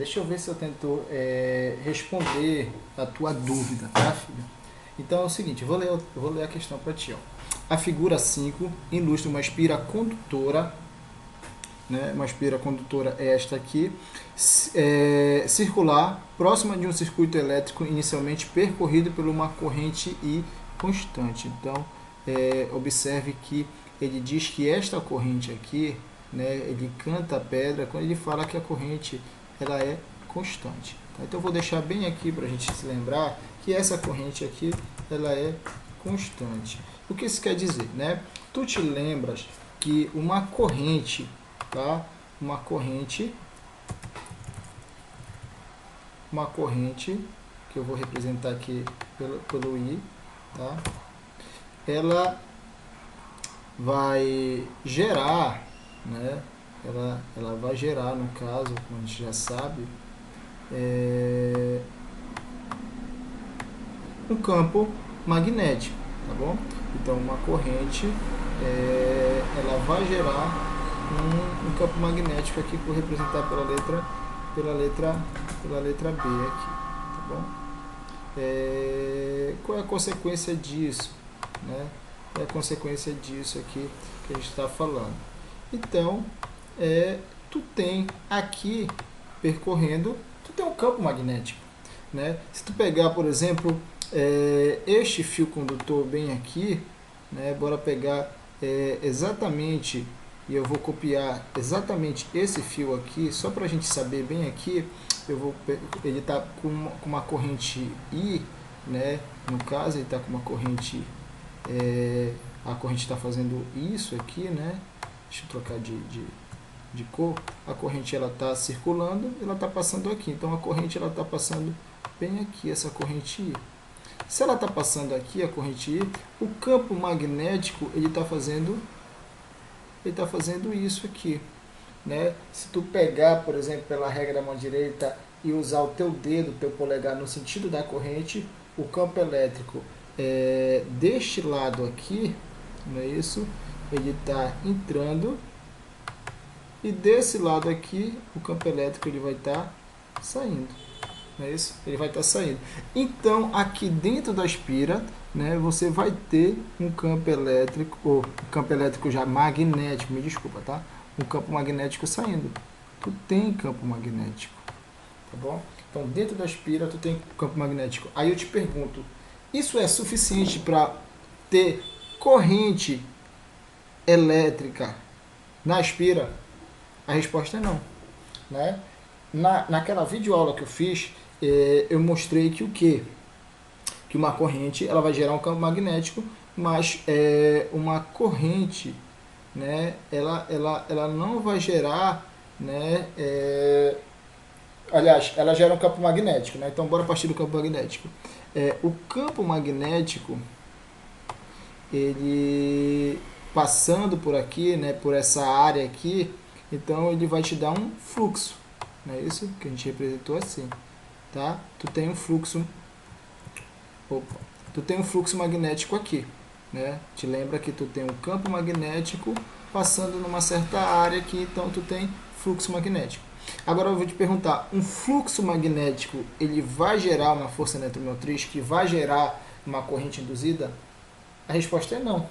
deixa eu ver se eu tento responder a tua dúvida, tá, filho? Então é o seguinte, vou ler a questão para ti. Ó. A figura 5 ilustra uma espira condutora, né? Uma espira condutora é esta aqui, circular, próxima de um circuito elétrico inicialmente percorrido por uma corrente I constante. Então, observe que ele diz que esta corrente aqui, né, ele canta a pedra quando ele fala que a corrente ela é constante. Tá? Então, eu vou deixar bem aqui para a gente se lembrar que essa corrente aqui ela é constante. O que isso quer dizer? Né? Tu te lembras que uma corrente, tá? Uma corrente que eu vou representar aqui pelo I, tá? Ela vai gerar, né? Ela vai gerar, no caso, como a gente já sabe, um campo magnético, tá bom? Então, uma corrente, ela vai gerar um campo magnético aqui que eu vou representar pela letra B aqui, tá bom? Qual é a consequência disso, né? É a consequência disso aqui que a gente está falando. Então, tu tem aqui percorrendo, tu tem um campo magnético, né? Se tu pegar, por exemplo, este fio condutor bem aqui, né? Bora pegar exatamente, e eu vou copiar exatamente esse fio aqui, só para a gente saber bem aqui, ele está com uma corrente I, né? No caso, ele está com uma corrente, a corrente está fazendo isso aqui, né? Deixa eu trocar de cor. A corrente ela está circulando, ela está passando aqui. Então a corrente ela está passando bem aqui, essa corrente I. Se ela está passando aqui, a corrente I, o campo magnético ele está fazendo isso aqui, né? Se tu pegar, por exemplo, pela regra da mão direita e usar o teu dedo, o teu polegar no sentido da corrente, o campo elétrico deste lado aqui, não é isso? Ele está entrando e desse lado aqui o campo elétrico ele vai estar saindo, não é isso? Ele vai estar saindo. Então aqui dentro da espira, né, você vai ter um campo elétrico, ou um campo elétrico já magnético, me desculpa, tá? Um campo magnético saindo. Tu tem campo magnético, tá bom? Então dentro da espira tu tem campo magnético. Aí eu te pergunto, isso é suficiente para ter corrente elétrica na espira? A resposta é não, né? Naquela videoaula que eu fiz, eu mostrei que o quê? Que uma corrente ela vai gerar um campo magnético, mas uma corrente, né, ela não vai gerar, né, aliás, ela gera um campo magnético, né? Então bora partir do campo magnético. O campo magnético, ele passando por aqui, né, por essa área aqui, então ele vai te dar um fluxo, não é isso que a gente representou assim, tá? Tu tem um fluxo magnético aqui, né? Te lembra que tu tem um campo magnético passando numa certa área aqui, então tu tem fluxo magnético. Agora eu vou te perguntar, um fluxo magnético, ele vai gerar uma força eletromotriz que vai gerar uma corrente induzida? A resposta é não,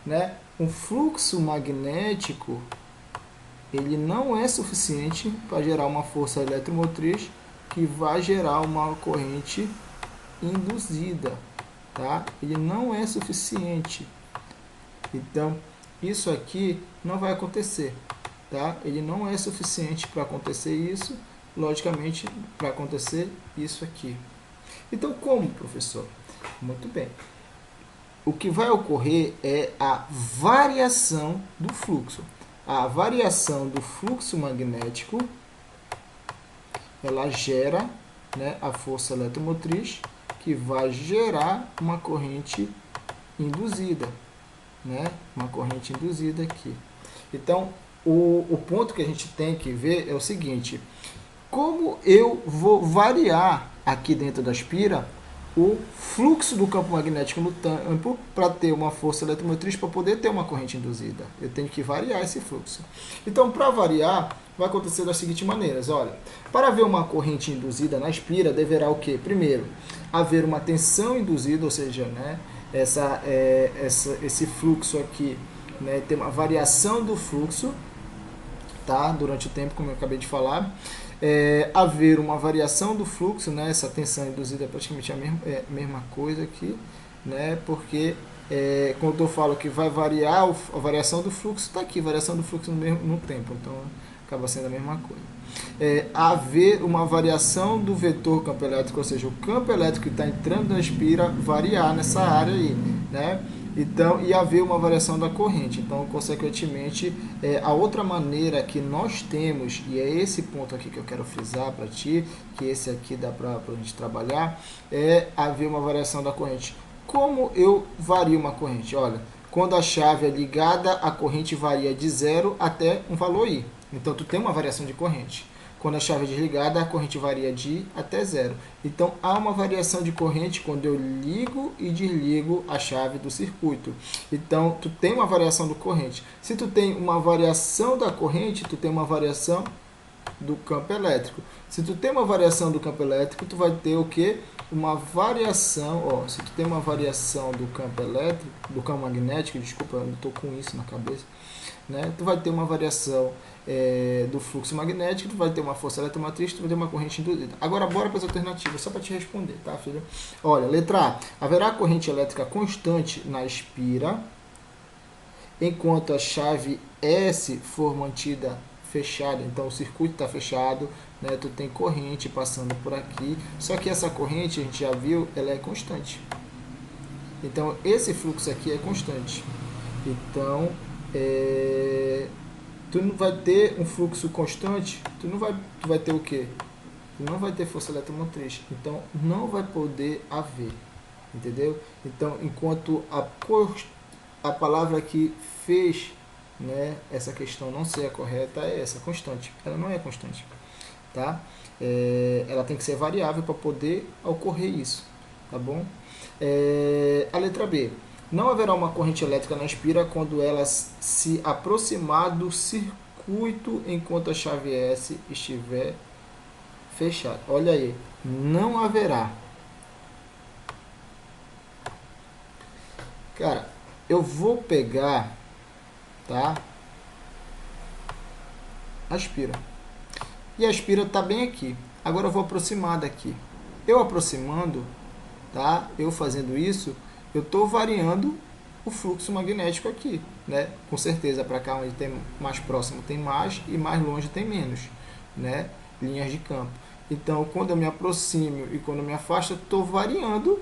né? Um fluxo magnético, ele não é suficiente para gerar uma força eletromotriz que vai gerar uma corrente induzida, tá? Ele não é suficiente. Então, isso aqui não vai acontecer, tá? Ele não é suficiente para acontecer isso, logicamente, para acontecer isso aqui. Então, como, professor? Muito bem. O que vai ocorrer é a variação do fluxo. A variação do fluxo magnético, ela gera, né, a força eletromotriz que vai gerar uma corrente induzida, né? Uma corrente induzida aqui. Então, o ponto que a gente tem que ver é o seguinte: como eu vou variar aqui dentro da espira o fluxo do campo magnético no tampo para ter uma força eletromotriz, para poder ter uma corrente induzida. Eu tenho que variar esse fluxo. Então, para variar, vai acontecer das seguintes maneiras. Olha, para haver uma corrente induzida na espira, deverá o quê? Primeiro, haver uma tensão induzida, ou seja, né, esse fluxo aqui, né, tem uma variação do fluxo, tá, durante o tempo, como eu acabei de falar. Haver uma variação do fluxo, né, essa tensão induzida é praticamente a mesma coisa aqui, né, porque quando eu falo que vai variar, a variação do fluxo está aqui, variação do fluxo no tempo, então acaba sendo a mesma coisa. Haver uma variação do vetor campo elétrico, ou seja, o campo elétrico que está entrando na espira variar nessa área aí, né? Então, e haver uma variação da corrente. Então, consequentemente, a outra maneira que nós temos, e é esse ponto aqui que eu quero frisar para ti, que esse aqui dá para a gente trabalhar, é haver uma variação da corrente. Como eu vario uma corrente? Olha, quando a chave é ligada, a corrente varia de 0 até um valor I. Então, tu tem uma variação de corrente. Quando a chave é desligada, a corrente varia de I até 0. Então, há uma variação de corrente quando eu ligo e desligo a chave do circuito. Então, tu tem uma variação de corrente. Se tu tem uma variação da corrente, tu tem uma variação do campo elétrico. Se tu tem uma variação do campo elétrico, tu vai ter o quê? Uma variação, se tu tem uma variação do campo elétrico, do campo magnético, desculpa, eu estou com isso na cabeça, né? Tu vai ter uma variação do fluxo magnético, tu vai ter uma força eletromotriz, tu vai ter uma corrente induzida. Agora, bora para as alternativas, só para te responder, tá, filho? Olha, letra A, haverá corrente elétrica constante na espira, enquanto a chave S for mantida fechada, então o circuito está fechado, né? Tu tem corrente passando por aqui, só que essa corrente, a gente já viu, ela é constante. Então, esse fluxo aqui é constante. Então, tu não vai ter um fluxo constante, tu vai ter o quê? Tu não vai ter força eletromotriz, então não vai poder haver, entendeu? Então, enquanto a palavra que fez, né, essa questão não ser a correta é essa, constante. Ela não é constante, tá? Ela tem que ser variável para poder ocorrer isso, tá bom? A letra B. Não haverá uma corrente elétrica na espira quando ela se aproximar do circuito enquanto a chave S estiver fechada. Olha aí, não haverá. Cara, eu vou pegar, tá? A espira. E a espira está bem aqui. Agora eu vou aproximar daqui. Eu aproximando, tá? Eu fazendo isso, eu estou variando o fluxo magnético aqui, né? Com certeza, para cá onde tem mais próximo tem mais e mais longe tem menos, né? Linhas de campo. Então, quando eu me aproximo e quando eu me afasto, eu estou variando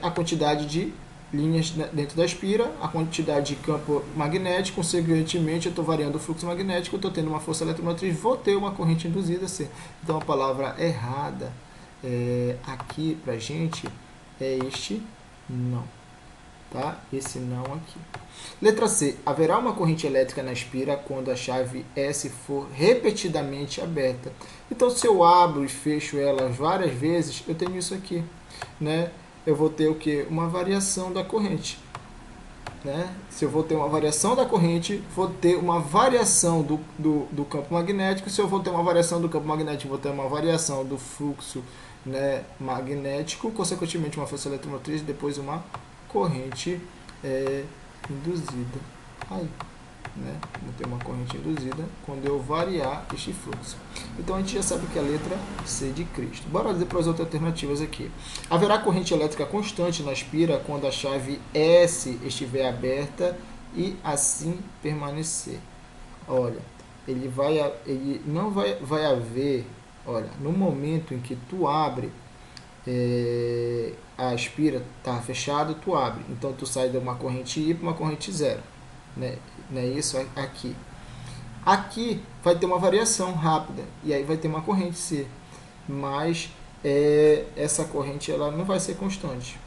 a quantidade de linhas dentro da espira, a quantidade de campo magnético, consequentemente eu estou variando o fluxo magnético, eu estou tendo uma força eletromotriz, vou ter uma corrente induzida, sim. Então, a palavra errada aqui para a gente é este não, tá? Esse não aqui. Letra C. Haverá uma corrente elétrica na espira quando a chave S for repetidamente aberta. Então, se eu abro e fecho ela várias vezes, eu tenho isso aqui, né? Eu vou ter o que? Uma variação da corrente, né? Se eu vou ter uma variação da corrente, vou ter uma variação do campo magnético. Se eu vou ter uma variação do campo magnético, vou ter uma variação do fluxo, né, magnético, consequentemente uma força eletromotriz, depois uma corrente induzida. Aí, né? Vou ter uma corrente induzida quando eu variar este fluxo. Então a gente já sabe que a letra C de Cristo. Bora dizer para as outras alternativas aqui. Haverá corrente elétrica constante na espira quando a chave S estiver aberta e assim permanecer. Olha, ele não vai haver, olha, no momento em que tu abre, a espira está fechada, tu abre. Então tu sai de uma corrente I para uma corrente 0. Né? Isso aqui. Aqui vai ter uma variação rápida e aí vai ter uma corrente C, mas essa corrente ela não vai ser constante,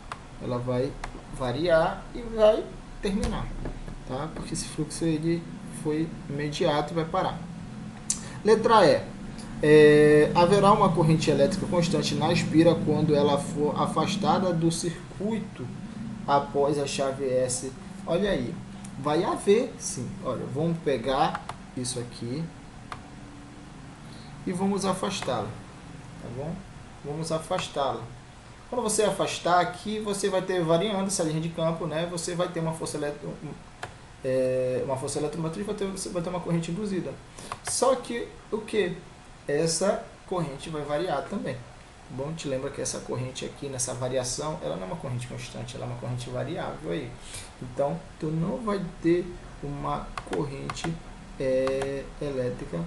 ela vai variar e vai terminar, tá? Porque esse fluxo ele foi imediato e vai parar. Letra E. Haverá uma corrente elétrica constante na espira quando ela for afastada do circuito após a chave S. Olha aí, vai haver sim. Olha, vamos pegar isso aqui e vamos afastá-la, tá bom? Vamos afastá-la. Quando você afastar aqui, você vai ter, variando essa linha de campo, né? Você vai ter uma força eletromotriz, você vai ter uma corrente induzida. Só que o que? Essa corrente vai variar também. Bom, te lembra que essa corrente aqui, nessa variação, ela não é uma corrente constante, ela é uma corrente variável aí. Então, tu não vai ter uma corrente elétrica